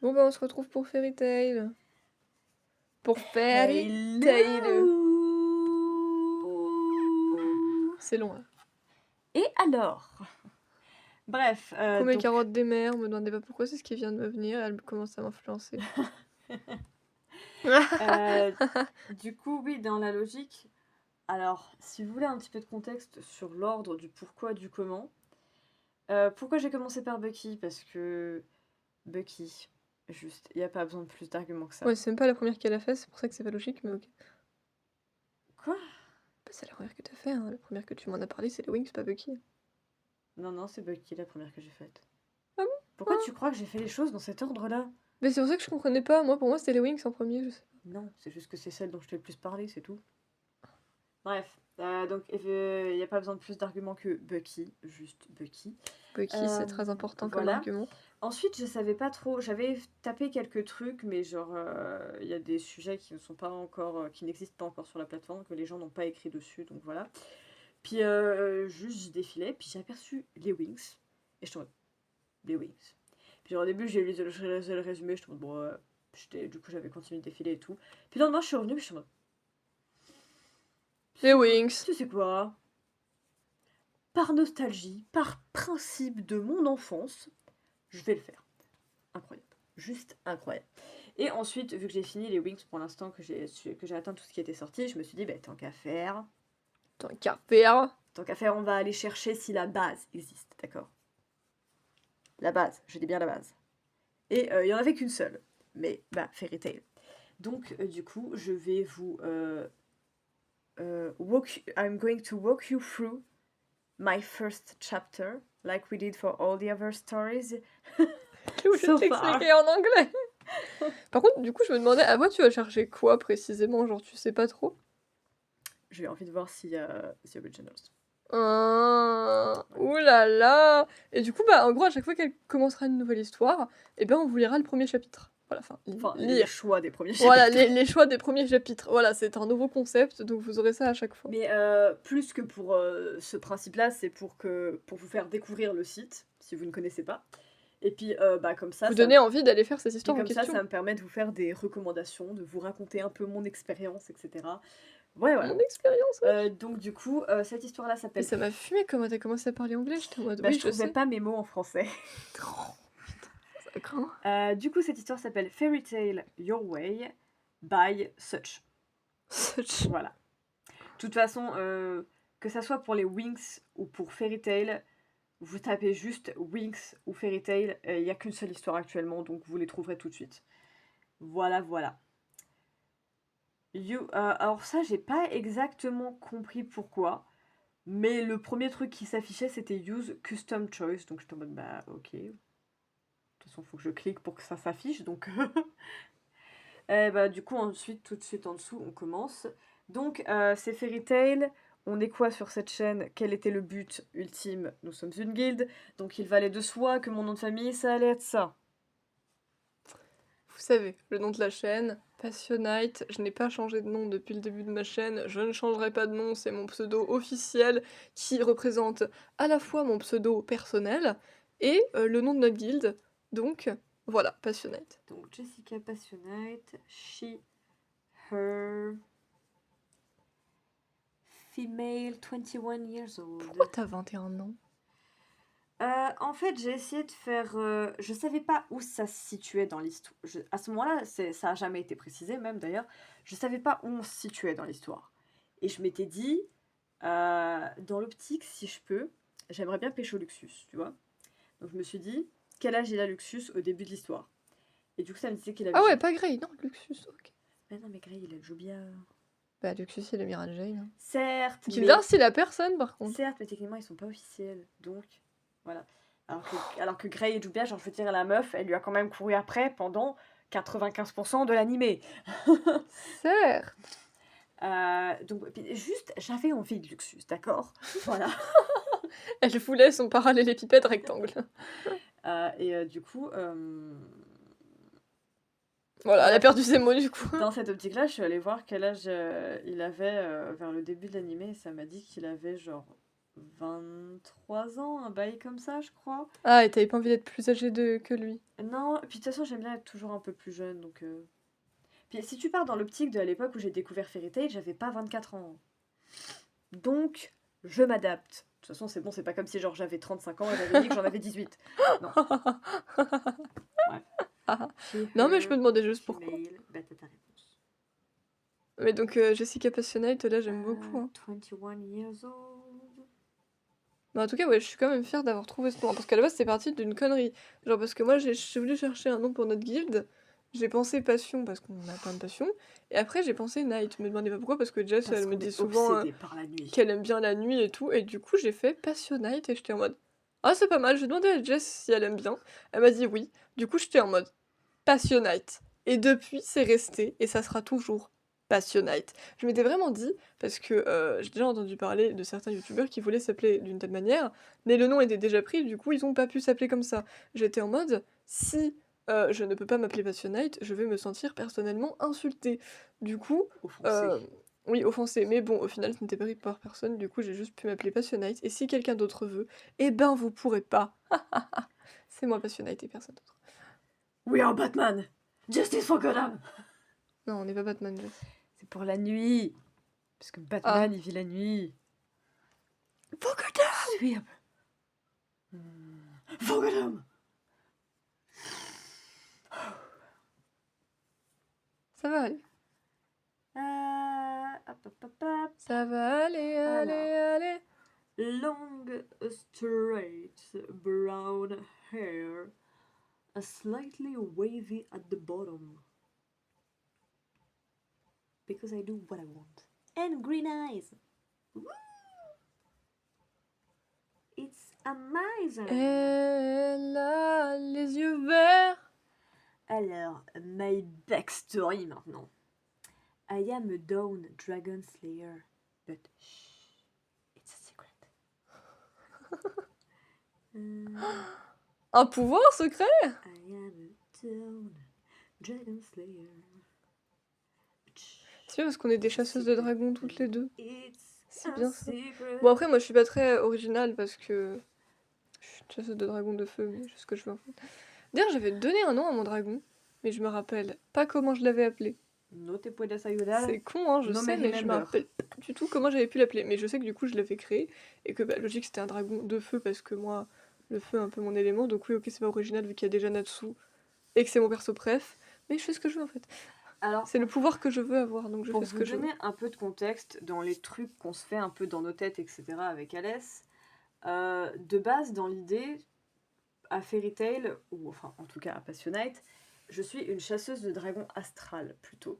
Bon, bah, on se retrouve pour Fairy Tail. Pour Fairy Tail. C'est long, là. Et alors Bref, Comme mes donc... carottes des mers, me demandez pas pourquoi, c'est ce qui vient de me venir, elle commence à m'influencer. Du coup, oui, dans la logique... Alors, si vous voulez un petit peu de contexte sur l'ordre du pourquoi, du comment... pourquoi j'ai commencé par Bucky? Parce que... Bucky, juste, il n'y a pas besoin de plus d'arguments que ça. Ouais, c'est même pas la première qu'elle a fait, c'est pour ça que c'est pas logique, mais ok. Quoi? Bah, c'est la première que t'as fait, hein. La première que tu m'en as parlé, c'est les Wings, pas Bucky. Non, c'est Bucky la première que j'ai faite. Ah bon? Pourquoi Ah. tu crois que j'ai fait les choses dans cet ordre-là? Mais c'est pour ça que je comprenais pas, pour moi c'était les Wings en premier, je sais pas. Non, c'est juste que c'est celle dont je t'ai le plus parlé, c'est tout. Bref, donc il n'y a pas besoin de plus d'arguments que Bucky, juste Bucky. Bucky, c'est très important comme voilà. argument. Ensuite, je savais pas trop, j'avais tapé quelques trucs, mais genre, il y a des sujets qui ne sont pas encore, qui n'existent pas encore sur la plateforme, que les gens n'ont pas écrit dessus, donc voilà. Puis juste, j'y défilais, puis j'ai aperçu les Wings, et je suis en mode, les Wings. Puis genre, au début, j'ai lu le résumé, je suis en mode, bon, du coup, j'avais continué de défiler et tout. Puis le lendemain, je suis revenue, puis je suis en mode, Les Wings. tu sais quoi? Par nostalgie, par principe de mon enfance, je vais le faire. Incroyable. Juste incroyable. Et ensuite, vu que j'ai fini les Wings pour l'instant, que j'ai atteint tout ce qui était sorti, je me suis dit, bah, tant qu'à faire, on va aller chercher si la base existe, d'accord? La base, je dis bien la base. Et il n'y en avait qu'une seule, mais bah, Fairy Tail. Donc, du coup, je vais vous... I'm going to walk you through my first chapter, like we did for all the other stories. Je vais t'expliquer en anglais. Par contre, du coup, je me demandais, à quoi tu vas chercher quoi précisément? Genre, tu sais pas trop? J'ai envie de voir s'il y a The Originals. Ouh là là. Et du coup, bah, en gros, à chaque fois qu'elle commencera une nouvelle histoire, eh ben, on vous lira le premier chapitre. Voilà, Enfin, lire. les choix des premiers chapitres. Voilà, les choix des premiers chapitres. Voilà, c'est un nouveau concept, donc vous aurez ça à chaque fois. Mais plus que pour ce principe-là, c'est pour vous faire découvrir le site, si vous ne connaissez pas. Et puis, bah, comme ça... Vous donner envie d'aller faire ces histoires en question. question. Ça me permet de vous faire des recommandations, de vous raconter un peu mon expérience, etc. Ouais, voilà. Mon expérience, ouais. Donc du coup, cette histoire-là s'appelle... Et ça m'a fumé comment t'as commencé à parler anglais, j'étais en mode, bah, oui, je trouvais sais. pas mes mots en français. Ça craint. Du coup, cette histoire s'appelle Fairy Tail Your Way by Such. Such. Voilà. De toute façon, que ça soit pour les Wings ou pour Fairy Tail, vous tapez juste Wings ou Fairy Tail, il n'y a qu'une seule histoire actuellement, donc vous les trouverez tout de suite. Voilà. Alors ça, j'ai pas exactement compris pourquoi, mais le premier truc qui s'affichait, c'était Use Custom Choice, donc j'étais en mode, bah ok. De toute façon, il faut que je clique pour que ça s'affiche, donc... Et bah, du coup, ensuite, tout de suite en dessous, on commence. Donc, c'est Fairy Tail. On est quoi sur cette chaîne? Quel était le but ultime? Nous sommes une guilde, donc il valait de soi que mon nom de famille, ça allait être ça. Vous savez, le nom de la chaîne, Passionite, je n'ai pas changé de nom depuis le début de ma chaîne, je ne changerai pas de nom, c'est mon pseudo officiel qui représente à la fois mon pseudo personnel et le nom de notre guilde, donc voilà, Passionite. Donc Jessica Passionite, she, her, female, 21 years old. Pourquoi t'as 21 ans? En fait, j'ai essayé de faire... je savais pas où ça se situait dans l'histoire. À ce moment-là, ça a jamais été précisé même d'ailleurs. Je savais pas où on se situait dans l'histoire. Et je m'étais dit, dans l'optique, si je peux, j'aimerais bien pécho Luxus, tu vois. Donc je me suis dit, quel âge il a Luxus au début de l'histoire? Et du coup, ça me disait qu'il avait... Ah ouais, pas Grey, non, Luxus, ok. Mais non, mais Grey, il a le Jobia. Bah, Luxus, il a Mira Jane. Hein. Certes, Gildar, c'est la personne, par contre. Certes, mais techniquement, ils sont pas officiels, donc... Voilà. Alors que Grey et Jubia, genre je veux dire, la meuf, elle lui a quand même couru après pendant 95% de l'animé. Certes. Donc, juste, j'avais envie de Luxus, d'accord? Voilà. Elle voulait son parallélépipède rectangle. Du coup... Voilà, elle a perdu ses mots du coup. Dans cette optique-là, je suis allée voir quel âge il avait vers le début de l'animé et ça m'a dit qu'il avait genre 23 ans, un bail comme ça, je crois. Ah, et t'avais pas envie d'être plus âgé que lui. Non, et puis de toute façon, j'aime bien être toujours un peu plus jeune, donc... Puis si tu pars dans l'optique de à l'époque où j'ai découvert Fairy Tail, j'avais pas 24 ans. Donc, je m'adapte. De toute façon, c'est bon, c'est pas comme si genre j'avais 35 ans et j'avais dit que j'en avais 18. Non. Ouais. She, Non, mais je me her, demandais juste pourquoi. female, bah t'as ta réponse. Mais donc, Jessica Passionate, là, j'aime beaucoup. Hein. 21 years old. Mais en tout cas, ouais, je suis quand même fière d'avoir trouvé ce nom. Parce qu'à la base, c'était parti d'une connerie. Genre, parce que moi, j'ai voulu chercher un nom pour notre guilde. J'ai pensé Passion, parce qu'on a plein de passions. Et après, j'ai pensé Night. Me demandez pas pourquoi, parce que Jess, Parce elle me qu'on dit est souvent obsédé par la nuit. qu'elle aime bien la nuit et tout. Et du coup, j'ai fait Passionite et j'étais en mode ah, c'est pas mal. J'ai demandé à Jess si elle aime bien. Elle m'a dit oui. Du coup, j'étais en mode Passionite. Et depuis, c'est resté. Et ça sera toujours Passionite. Je m'étais vraiment dit, parce que j'ai déjà entendu parler de certains youtubeurs qui voulaient s'appeler d'une telle manière, mais le nom était déjà pris, du coup, ils ont pas pu s'appeler comme ça. J'étais en mode, si je ne peux pas m'appeler Passionite, je vais me sentir personnellement insultée. Du coup, Offensé. oui, offensée. Mais bon, au final, ce n'était pas pris par personne, du coup, j'ai juste pu m'appeler Passionite. Et si quelqu'un d'autre veut, eh ben, vous pourrez pas. C'est moi Passionite et personne d'autre. We are Batman! Justice for Gotham! Non, on n'est pas Batman, Jess. C'est pour la nuit! Parce que Batman, il vit la nuit. For Gotham! Suis. For Gotham! Ça va aller. Ça va aller, aller, aller. Long, straight, brown hair, a slightly wavy at the bottom. Because I do what I want. And green eyes. Woo! It's amazing. Elle a les yeux verts. Alors, my backstory maintenant. I am a Dawn Dragon Slayer, but shh, it's a secret. Un pouvoir secret? I am a Dawn Dragon Slayer. C'est bien parce qu'on est des chasseuses de dragons toutes les deux. It's C'est a bien ça. secret. Bon après moi je suis pas très originale parce que je suis une chasseuse de dragons de feu, mais je sais ce que je veux en fait. D'ailleurs j'avais donné un nom à mon dragon, mais je me rappelle pas comment je l'avais appelé. No te puedes ayudar. C'est con hein, je No sais, me mais je me remember. rappelle pas du tout comment j'avais pu l'appeler. Mais je sais que du coup je l'avais créé et que bah, logique c'était un dragon de feu parce que moi le feu est un peu mon élément, donc oui ok c'est pas original vu qu'il y a déjà Natsu et que c'est mon perso préf, mais je fais ce que je veux en fait. Alors, C'est le pouvoir que je veux avoir, donc je pour fais ce vous que je veux. donner un peu de contexte dans les trucs qu'on se fait un peu dans nos têtes, etc. avec Alès, de base, dans l'idée, à Fairy Tail, ou enfin en tout cas à Passionite, je suis une chasseuse de dragons astrales plutôt.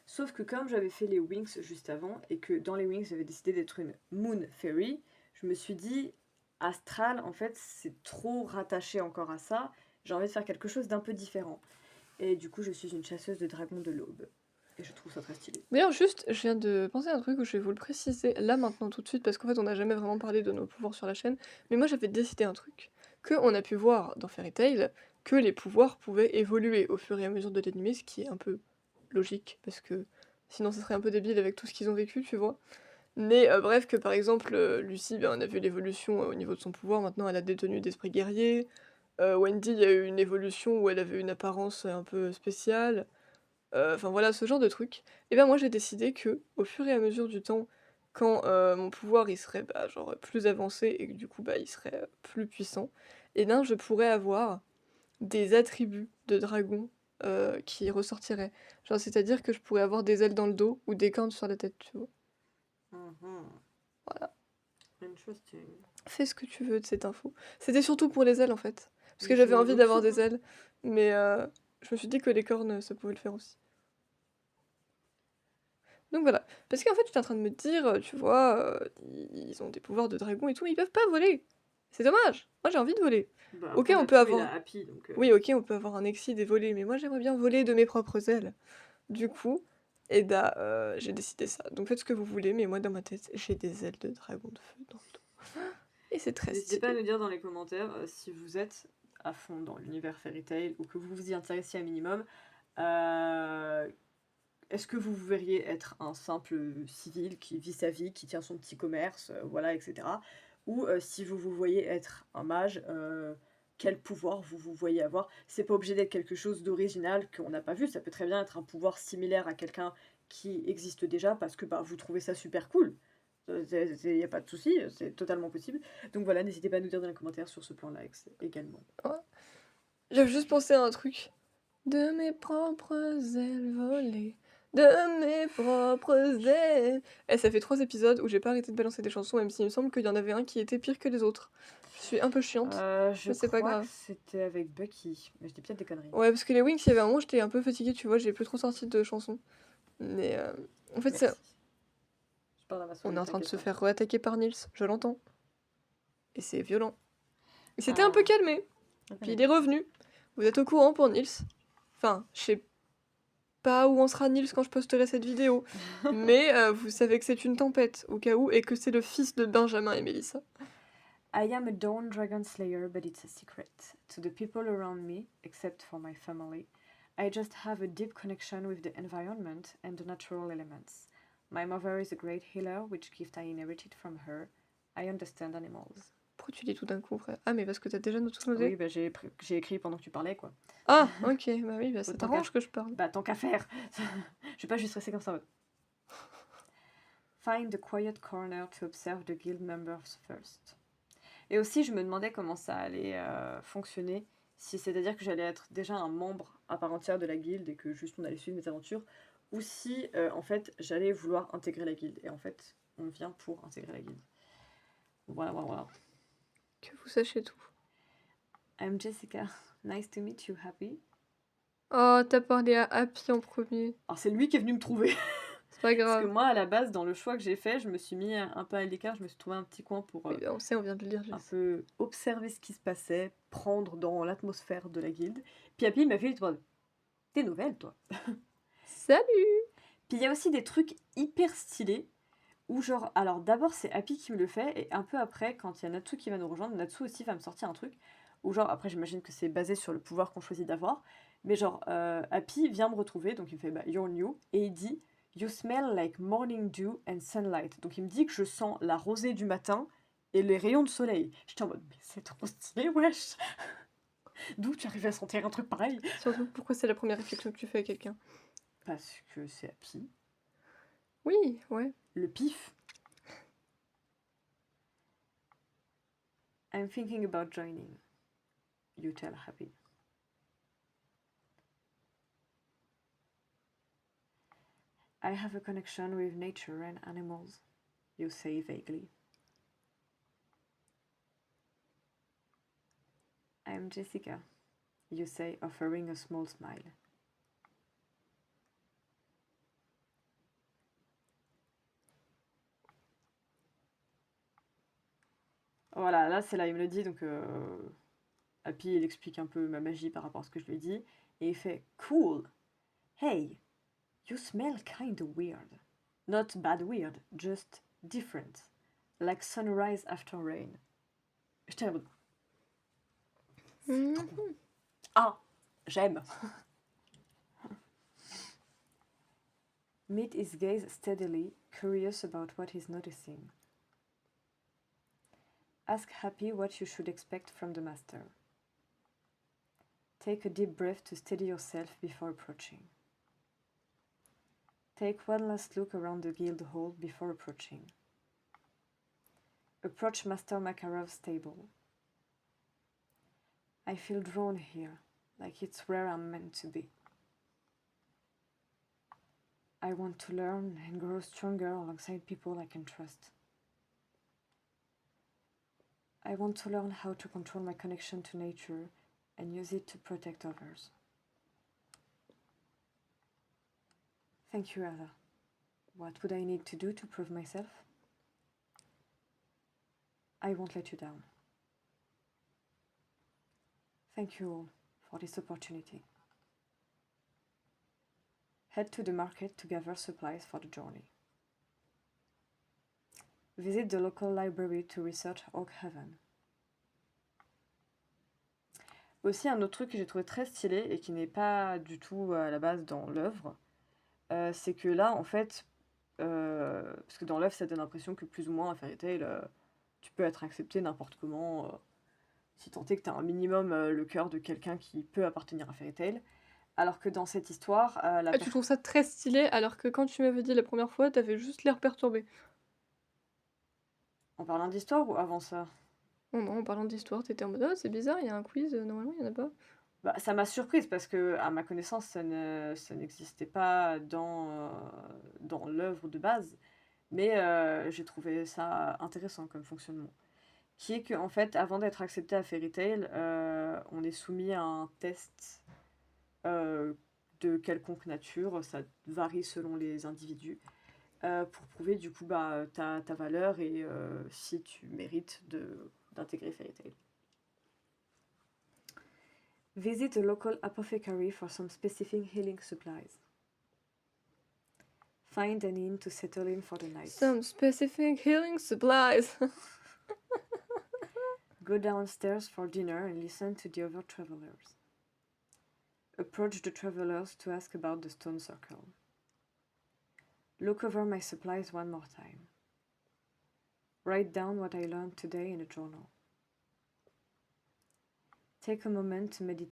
Sauf que comme j'avais fait les Wings juste avant, et que dans les Wings j'avais décidé d'être une Moon Fairy, je me suis dit, astral, en fait, c'est trop rattaché encore à ça, j'ai envie de faire quelque chose d'un peu différent. Et du coup, je suis une chasseuse de dragons de l'aube. Et je trouve ça très stylé. D'ailleurs, juste, je viens de penser à un truc où je vais vous le préciser là maintenant tout de suite parce qu'en fait on n'a jamais vraiment parlé de nos pouvoirs sur la chaîne, mais moi j'avais décidé un truc, que on a pu voir dans Fairy Tail que les pouvoirs pouvaient évoluer au fur et à mesure de l'anime, ce qui est un peu logique parce que sinon ça serait un peu débile avec tout ce qu'ils ont vécu, tu vois. Mais bref, que par exemple Lucy, ben, on a vu l'évolution au niveau de son pouvoir, maintenant elle a des tenues d'esprit guerrier. Wendy, il y a eu une évolution où elle avait une apparence un peu spéciale. Enfin voilà, ce genre de truc. Et ben moi j'ai décidé que, au fur et à mesure du temps, quand mon pouvoir il serait bah, genre plus avancé et que du coup bah, il serait plus puissant, et ben je pourrais avoir des attributs de dragon qui ressortiraient. Genre c'est-à-dire que je pourrais avoir des ailes dans le dos ou des cornes sur la tête, tu vois. Voilà. Interesting. Fais ce que tu veux de cette info. C'était surtout pour les ailes en fait. Parce que Mais j'avais c'est envie d'avoir aussi, des ailes, mais je me suis dit que les cornes ça pouvait le faire aussi. Donc voilà. Parce qu'en fait, j'étais en train de me dire, tu vois, ils ont des pouvoirs de dragon et tout, mais ils peuvent pas voler. C'est dommage. Moi, j'ai envie de voler. Bah, Ok, après, on peut Natsu, il avoir. a Happy, donc... Oui, ok, on peut avoir un Exceed et voler, mais moi, j'aimerais bien voler de mes propres ailes. Du coup, et bah, j'ai décidé ça. Donc faites ce que vous voulez, mais moi, dans ma tête, j'ai des ailes de dragon de feu dans le dos. Et c'est très N'hésitez pas à stylé. nous dire dans les commentaires si vous êtes à fond dans l'univers Fairy Tail ou que vous vous y intéressez un minimum. Est-ce que vous verriez être un simple civil qui vit sa vie, qui tient son petit commerce, voilà, etc. ou si vous vous voyez être un mage, quel pouvoir vous vous voyez avoir. C'est pas obligé d'être quelque chose d'original qu'on n'a pas vu, ça peut très bien être un pouvoir similaire à quelqu'un qui existe déjà parce que bah, vous trouvez ça super cool. Il n'y a pas de souci, c'est totalement possible. Donc voilà, n'hésitez pas à nous dire dans les commentaires sur ce plan-là également. Ouais. J'avais juste pensé à un truc. De mes propres ailes volées, de mes propres ailes. Eh, ça fait 3 épisodes où j'ai pas arrêté de balancer des chansons, même s'il me semble qu'il y en avait un qui était pire que les autres. Je suis un peu chiante, Je mais c'est pas crois que grave. c'était avec Bucky, mais je dis peut-être des conneries. Ouais, parce que les Wings, il y avait un moment, j'étais un peu fatiguée, tu vois, j'ai plus trop sorti de chansons. Mais en fait, Merci. Je parle à ma on souris, est en train de se t'inquiète pas. faire re-attaquer par Nils, je l'entends. Et c'est violent. Il s'était un peu calmé, puis il est revenu. Vous êtes au courant pour Nils. Enfin, je sais pas où en sera Nils quand je posterai cette vidéo, mais vous savez que c'est une tempête, au cas où, et que c'est le fils de Benjamin et Mélissa. I am a Dawn Dragon Slayer, but it's a secret. To the people around me, except for my family, I just have a deep connection with the environment and the natural elements. My mother is a great healer, which gift I inherited from her. I understand animals. Pourquoi tu dis tout d'un coup, frère? Ah, mais parce que t'as déjà tout noté? Oui, bah j'ai écrit pendant que tu parlais, quoi. Ah, ok, bah oui, bah ça Tant t'arrange que je parle. Bah tant qu'à faire. Je vais pas juste rester comme ça. Find a quiet corner to observe the guild members first. Et aussi, je me demandais comment ça allait fonctionner, si c'est-à-dire que j'allais être déjà un membre à part entière de la guilde et que juste on allait suivre mes aventures, ou si en fait j'allais vouloir intégrer la guilde. Et en fait, on vient pour intégrer la guilde. Voilà. Que vous sachiez tout. I'm Jessica. Nice to meet you, Happy. Oh, t'as parlé à Happy en premier. Alors c'est lui qui est venu me trouver. C'est pas Parce que grave. moi, à la base, dans le choix que j'ai fait, je me suis mis un peu à l'écart, je me suis trouvé un petit coin pour Oui, bah on sait, on vient de le dire, un Jess. peu observer ce qui se passait, prendre dans l'atmosphère de la guilde. Puis Happy m'a fait des nouvelles, toi. Salut! Puis il y a aussi des trucs hyper stylés où genre, alors d'abord c'est Happy qui me le fait et un peu après quand il y a Natsu qui va nous rejoindre, Natsu aussi va me sortir un truc où genre après j'imagine que c'est basé sur le pouvoir qu'on choisit d'avoir, mais genre Happy vient me retrouver donc il me fait bah, you're new et il dit you smell like morning dew and sunlight, donc il me dit que je sens la rosée du matin et les rayons de soleil. J'étais en mode mais c'est trop stylé wesh. D'où tu arrives à sentir un truc pareil? Surtout, pourquoi c'est la première réflexion que tu fais à quelqu'un? Parce que c'est Happy. Oui, ouais. Le pif. I'm thinking about joining. You tell Happy. I have a connection with nature and animals, you say vaguely. I'm Jessica, you say, offering a small smile. Voilà, là c'est là, il me le dit, donc Happy il explique un peu ma magie par rapport à ce que je lui ai dit, et il fait cool. Hey, you smell kinda weird. Not bad weird, just different. Like sunrise after rain. J'étais en mode. C'est trop. Ah, j'aime. Meet his gaze steadily, curious about what he's noticing. Ask Happy what you should expect from the master. Take a deep breath to steady yourself before approaching. Take one last look around the guild hall before approaching. Approach Master Makarov's table. I feel drawn here, like it's where I'm meant to be. I want to learn and grow stronger alongside people I can trust. I want to learn how to control my connection to nature and use it to protect others. Thank you, Ada. What would I need to do to prove myself? I won't let you down. Thank you all for this opportunity. Head to the market to gather supplies for the journey. Visit the local library to research Oakhaven. Aussi, un autre truc que j'ai trouvé très stylé et qui n'est pas du tout à la base dans l'œuvre, c'est que là, en fait, parce que dans l'œuvre, ça donne l'impression que plus ou moins un Fairy Tail, tu peux être accepté n'importe comment, si tant est que tu as un minimum le cœur de quelqu'un qui peut appartenir à Fairy Tail. Alors que dans cette histoire, la Ah, tu trouves ça très stylé, alors que quand tu m'avais dit la première fois, tu avais juste l'air perturbé. en parlant d'histoire ou avant ça? Non, non, en parlant d'histoire, tu étais en mode: «Ah, c'est bizarre, il y a un quiz, normalement il y en a pas». Bah, ça m'a surprise parce qu'à ma connaissance, ça n'existait pas dans l'œuvre de base, mais j'ai trouvé ça intéressant comme fonctionnement. Qui est qu'en fait, avant d'être accepté à Fairy Tail, on est soumis à un test de quelconque nature, ça varie selon les individus, pour prouver du coup bah, ta valeur et si tu mérites d'intégrer Fairy Tail. Visit a local apothecary for some specific healing supplies. Find an inn to settle in for the night. Some specific healing supplies. Go downstairs for dinner and listen to the other travelers. Approach the travelers to ask about the stone circle. Look over my supplies one more time. Write down what I learned today in a journal. Take a moment to meditate